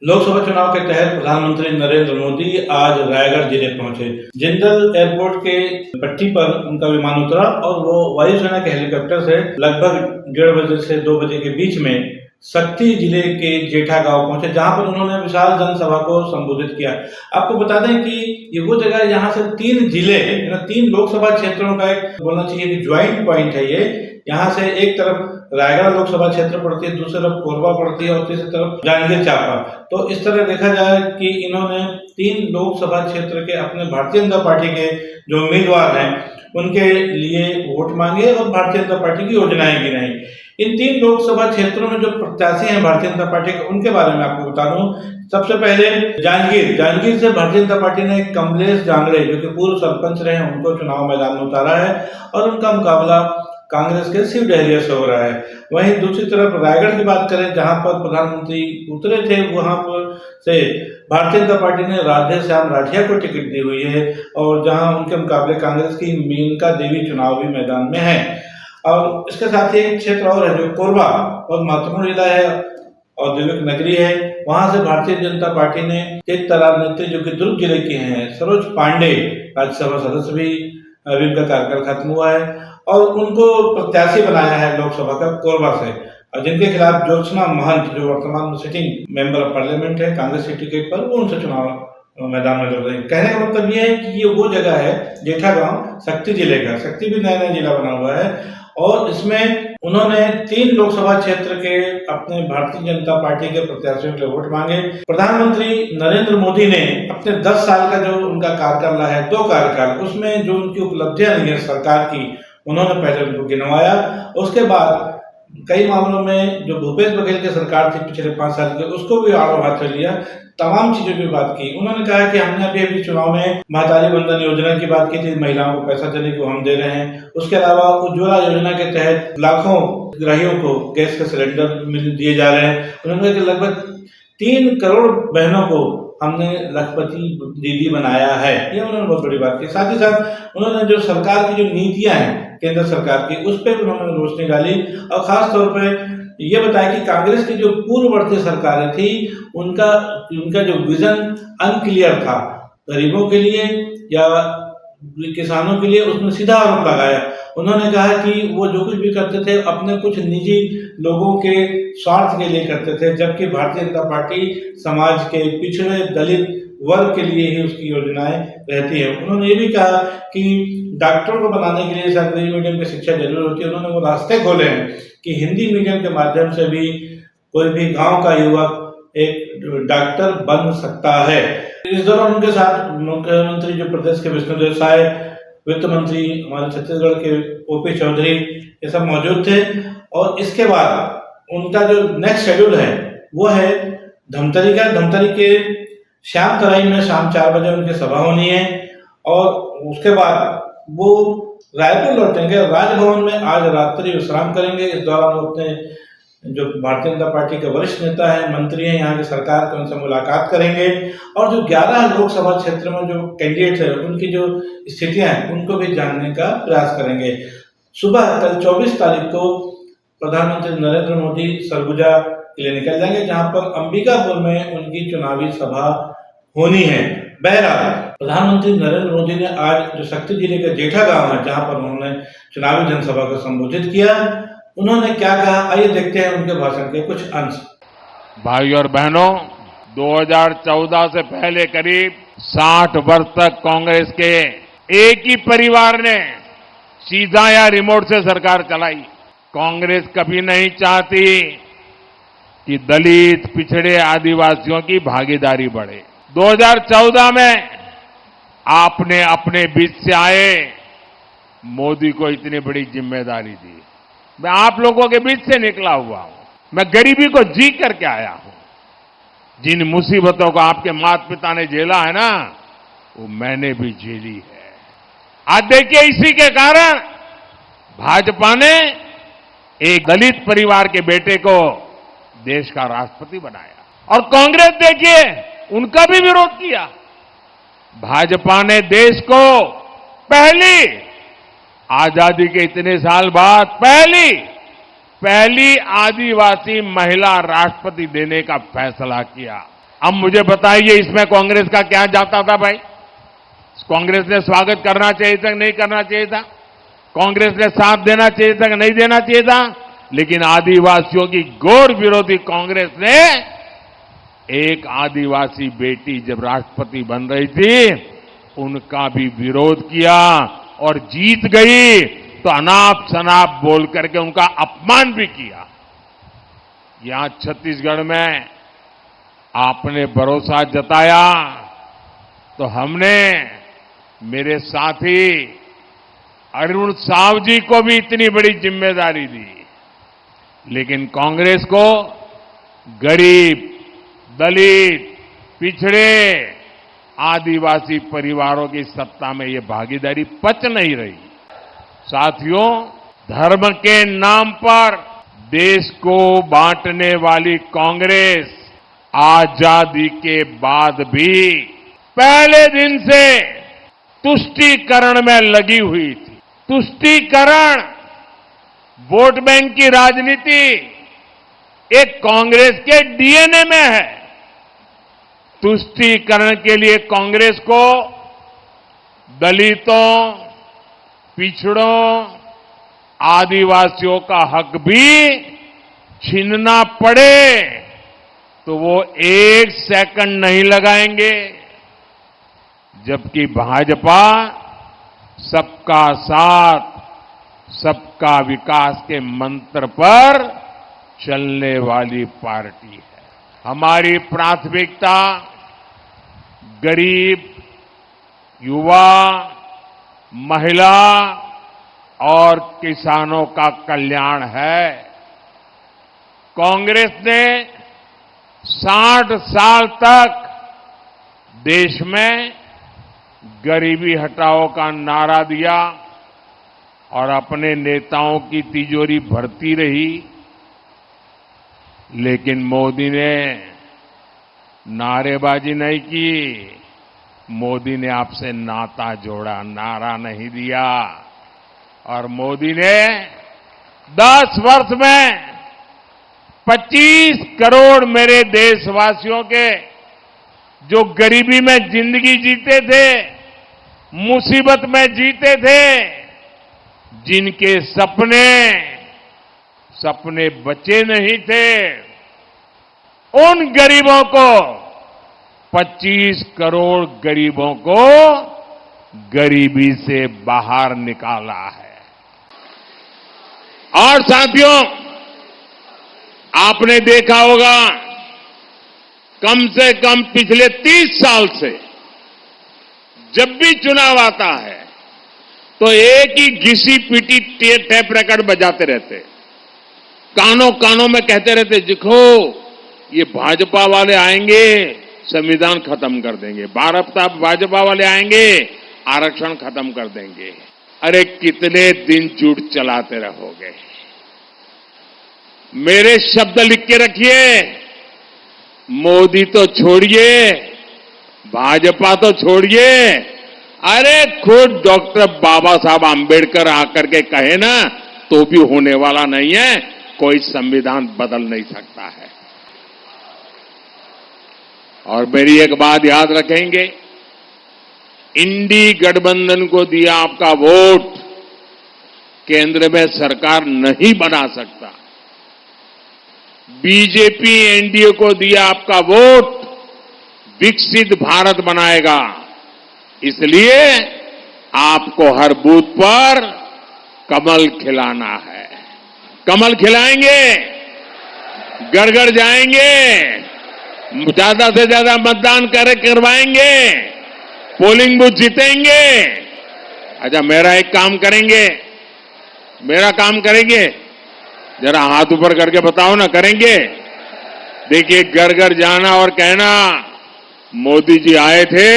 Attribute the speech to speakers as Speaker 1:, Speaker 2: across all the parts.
Speaker 1: लोकसभा चुनाव के तहत प्रधानमंत्री नरेंद्र मोदी आज रायगढ़ जिले पहुंचे। जिंदल एयरपोर्ट के पट्टी पर उनका विमान उतरा और वो वायुसेना के हेलीकॉप्टर से लगभग 1:30 से 2 बजे के बीच में शक्ति जिले के जेठा गांव पहुंचे, जहां पर उन्होंने विशाल जनसभा को संबोधित किया। आपको बता दें कि ये वो जगह है जहां से 3 जिले, 3 लोकसभा क्षेत्रों का एक बोलना चाहिए कि ज्वाइंट पॉइंट है ये। यहाँ से एक तरफ रायगढ़ लोकसभा क्षेत्र पड़ती है, दूसरी तरफ कोरबा पड़ती है और तीसरी तरफ जांजगीर चांपा। तो इस तरह देखा जाए कि इन्होंने 3 लोकसभा क्षेत्र के अपने भारतीय जनता पार्टी के जो उम्मीदवार हैं उनके लिए वोट मांगे और भारतीय जनता पार्टी की योजनाएं गिनाई। इन 3 लोकसभा क्षेत्रों में जो प्रत्याशी हैं भारतीय जनता पार्टी के, उनके बारे में आपको बता दूं। सबसे पहले जांजगीर से भारतीय जनता पार्टी ने कमलेश जांगड़े, जो कि पूर्व सरपंच रहे हैं, उनको चुनाव मैदान में उतारा है और उनका मुकाबला कांग्रेस के शिव डहरिया से हो रहा है। वहीं दूसरी तरफ रायगढ़ की बात करें, जहां पर प्रधानमंत्री उतरे थे, वहां पर से भारतीय जनता पार्टी ने राधे श्याम राठिया को टिकट दी हुई है और जहां उनके मुकाबले कांग्रेस की मेनका देवी चुनावी मैदान में है। और इसके साथ ही एक क्षेत्र और है जो कोरबा और महत्वपूर्ण जिला है, औद्योगिक नगरी है। वहां से भारतीय जनता पार्टी ने तेज तर्रार नेत्री, जो कि दुर्ग जिले के हैं, सरोज पांडे, राज्यसभा सदस्य भी अभी उनका कार्यकाल खत्म हुआ है और उनको प्रत्याशी बनाया है लोकसभा का कोरबा से, और जिनके खिलाफ ज्योत्सना महंत, जो वर्तमान में सिटिंग मेंबर ऑफ पार्लियामेंट है कांग्रेस के टिकट पर, वो उनसे चुनाव मैदान में लड़ रहे हैं। कहने का मतलब ये है कि ये वो जगह है जेठा गांव शक्ति जिले का। शक्ति भी नया जिला बना हुआ है और इसमें उन्होंने 3 लोकसभा क्षेत्र के अपने भारतीय जनता पार्टी के प्रत्याशियों के लिए वोट मांगे। प्रधानमंत्री नरेंद्र मोदी ने अपने 10 साल का जो उनका कार्यकाल रहा है, 2 कार्यकाल, उसमें जो उनकी उपलब्धियां रही है सरकार की, उन्होंने पहले उनको गिनवाया। उसके बाद कई मामलों में जो भूपेश बघेल की सरकार थी पिछले 5 साल के, उसको भी आड़ो हाथ में लिया, तमाम चीजों की बात की। उन्होंने कहा कि हमने अभी चुनाव में महतारी बंधन योजना की बात की थी, महिलाओं को पैसा देने को हम दे रहे हैं। उसके अलावा उज्ज्वला योजना के तहत लाखों ग्राहियों को गैस के सिलेंडर दिए जा रहे हैं। उन्होंने कहा कि लगभग 3 करोड़ बहनों को हमने लखपति दीदी बनाया है, ये उन्होंने बहुत बड़ी बात की। साथ ही साथ उन्होंने जो सरकार की जो नीतियां हैं केंद्र सरकार की, उस पर उन्होंने रोशनी डाली और खास तौर पे ये बताया कि कांग्रेस की जो पूर्ववर्ती सरकारें थी उनका जो विजन अनक्लियर था गरीबों के लिए या किसानों के लिए, उसमें सीधा आरोप लगाया। उन्होंने कहा कि वो जो कुछ भी करते थे अपने कुछ निजी लोगों के स्वार्थ के लिए करते थे, जबकि भारतीय जनता पार्टी समाज के पिछड़े दलित वर्ग के लिए ही उसकी योजनाएं रहती है। उन्होंने ये भी कहा कि डॉक्टरों को बनाने के लिए अंग्रेजी मीडियम की शिक्षा जरूर होती है। उन्होंने वो रास्ते खोले हैं कि हिंदी मीडियम के माध्यम से भी कोई भी गांव का युवक एक डॉक्टर बन सकता है। इस दौरान उनके साथ मुख्यमंत्री जो प्रदेश के विष्णुदेव साय, वित्त मंत्री हमारे छत्तीसगढ़ के ओपी चौधरी, ये सब मौजूद थे। और इसके बाद उनका जो नेक्स्ट शेड्यूल है वो है धमतरी का। धमतरी के श्याम तराई में शाम 4 बजे उनकी सभा होनी है और उसके बाद वो रायपुर लौटेंगे। राजभवन में आज रात्रि विश्राम करेंगे। इस दौरान वो अपने जो भारतीय जनता पार्टी के वरिष्ठ नेता है, मंत्री हैं, यहाँ की सरकार के, उनसे मुलाकात करेंगे और जो 11 लोकसभा क्षेत्र में जो कैंडिडेट है उनकी जो स्थितियां हैं उनको भी जानने का प्रयास करेंगे। सुबह कल 24 तारीख को प्रधानमंत्री नरेंद्र मोदी सरगुजा के लिए निकल जाएंगे, जहां पर अंबिकापुर में उनकी चुनावी सभा होनी है। बहरहाल प्रधानमंत्री नरेंद्र मोदी ने आज जो शक्ति जिले का जेठा गांव है, जहां पर उन्होंने चुनावी जनसभा को संबोधित किया, उन्होंने क्या कहा, आइए देखते हैं उनके भाषण के कुछ अंश।
Speaker 2: भाई और बहनों, 2014 से पहले करीब 60 वर्ष तक कांग्रेस के एक ही परिवार ने सीधा या रिमोट से सरकार चलाई। कांग्रेस कभी नहीं चाहती कि दलित, पिछड़े, आदिवासियों की भागीदारी बढ़े। 2014 में आपने अपने बीच से आए मोदी को इतनी बड़ी जिम्मेदारी दी। मैं आप लोगों के बीच से निकला हुआ हूं। मैं गरीबी को जी करके आया हूं। जिन मुसीबतों को आपके माता पिता ने झेला है ना, वो मैंने भी झेली है। आज देखिए, इसी के कारण भाजपा ने एक दलित परिवार के बेटे को देश का राष्ट्रपति बनाया और कांग्रेस देखिए उनका भी विरोध किया। भाजपा ने देश को पहली आजादी के इतने साल बाद पहली आदिवासी महिला राष्ट्रपति देने का फैसला किया। अब मुझे बताइए इसमें कांग्रेस का क्या जाता था भाई? कांग्रेस ने स्वागत करना चाहिए था कि नहीं करना चाहिए था? कांग्रेस ने साथ देना चाहिए था कि नहीं देना चाहिए था? लेकिन आदिवासियों की घोर विरोधी कांग्रेस ने एक आदिवासी बेटी जब राष्ट्रपति बन रही थी उनका भी विरोध किया और जीत गई तो अनाप शनाप बोल करके उनका अपमान भी किया। यहां छत्तीसगढ़ में आपने भरोसा जताया तो हमने मेरे साथी अरुण साव जी को भी इतनी बड़ी जिम्मेदारी दी। लेकिन कांग्रेस को गरीब, दलित, पिछड़े, आदिवासी परिवारों की सत्ता में ये भागीदारी पच नहीं रही। साथियों, धर्म के नाम पर देश को बांटने वाली कांग्रेस आजादी के बाद भी पहले दिन से तुष्टीकरण में लगी हुई थी। तुष्टीकरण, वोट बैंक की राजनीति एक कांग्रेस के डीएनए में है। तुष्टीकरण के लिए कांग्रेस को दलितों, पिछड़ों, आदिवासियों का हक भी छीनना पड़े तो वो एक सेकंड नहीं लगाएंगे। जबकि भाजपा सबका साथ, सबका विकास के मंत्र पर चलने वाली पार्टी है। हमारी प्राथमिकता गरीब, युवा, महिला और किसानों का कल्याण है। कांग्रेस ने 60 साल तक देश में गरीबी हटाओ का नारा दिया और अपने नेताओं की तिजोरी भरती रही। लेकिन मोदी ने नारेबाजी नहीं की, मोदी ने आपसे नाता जोड़ा, नारा नहीं दिया। और मोदी ने 10 वर्ष में 25 करोड़ मेरे देशवासियों के जो गरीबी में जिंदगी जीते थे, मुसीबत में जीते थे, जिनके सपने बचे नहीं थे, उन गरीबों को 25 करोड़ गरीबों को गरीबी से बाहर निकाला है। और साथियों, आपने देखा होगा कम से कम पिछले 30 साल से जब भी चुनाव आता है तो एक ही घिसी पीटी टेप रिकॉर्ड बजाते रहते, कानों कानों में कहते रहते, देखो ये भाजपा वाले आएंगे संविधान खत्म कर देंगे, भाजपा वाले आएंगे आरक्षण खत्म कर देंगे। अरे कितने दिन झूठ चलाते रहोगे? मेरे शब्द लिख के रखिए, मोदी तो छोड़िए, भाजपा तो छोड़िए, अरे खुद डॉक्टर बाबा साहब आंबेडकर आकर के कहे ना तो भी होने वाला नहीं है, कोई संविधान बदल नहीं सकता है। और मेरी एक बात याद रखेंगे, इंडी गठबंधन को दिया आपका वोट केंद्र में सरकार नहीं बना सकता। बीजेपी एनडीए को दिया आपका वोट विकसित भारत बनाएगा। इसलिए आपको हर बूथ पर कमल खिलाना है। कमल खिलाएंगे, घर घर जाएंगे, ज्यादा से ज्यादा मतदान करवाएंगे, पोलिंग बूथ जीतेंगे। अच्छा, मेरा एक काम करेंगे, मेरा काम करेंगे, जरा हाथ ऊपर करके बताओ ना, करेंगे? देखिए, घर घर जाना और कहना मोदी जी आए थे,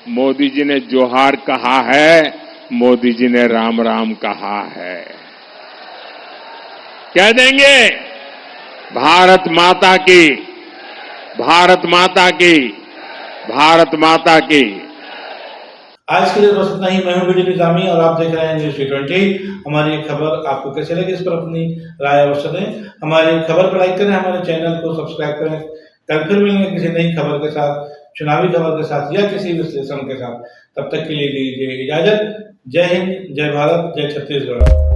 Speaker 2: मोदी जी ने जोहार कहा है, मोदी जी ने राम राम कहा है। कह देंगे भारत माता की, भारत माता की, भारत माता की।
Speaker 1: आज के लिए बस इतना ही। मैं हूं बीडी निजामी और आप देख रहे हैं न्यूज़ T20। हमारी खबर आपको कैसे लगी, इस पर अपनी राय अवश्य दें। हमारी खबर को लाइक करें, हमारे चैनल को सब्सक्राइब करें, कल फिर मिलेंगे किसी नई खबर के साथ, चुनावी खबर के साथ या किसी विश्लेषण के साथ। तब तक के लिए दीजिए इजाजत। जय हिंद, जय भारत, जय छत्तीसगढ़।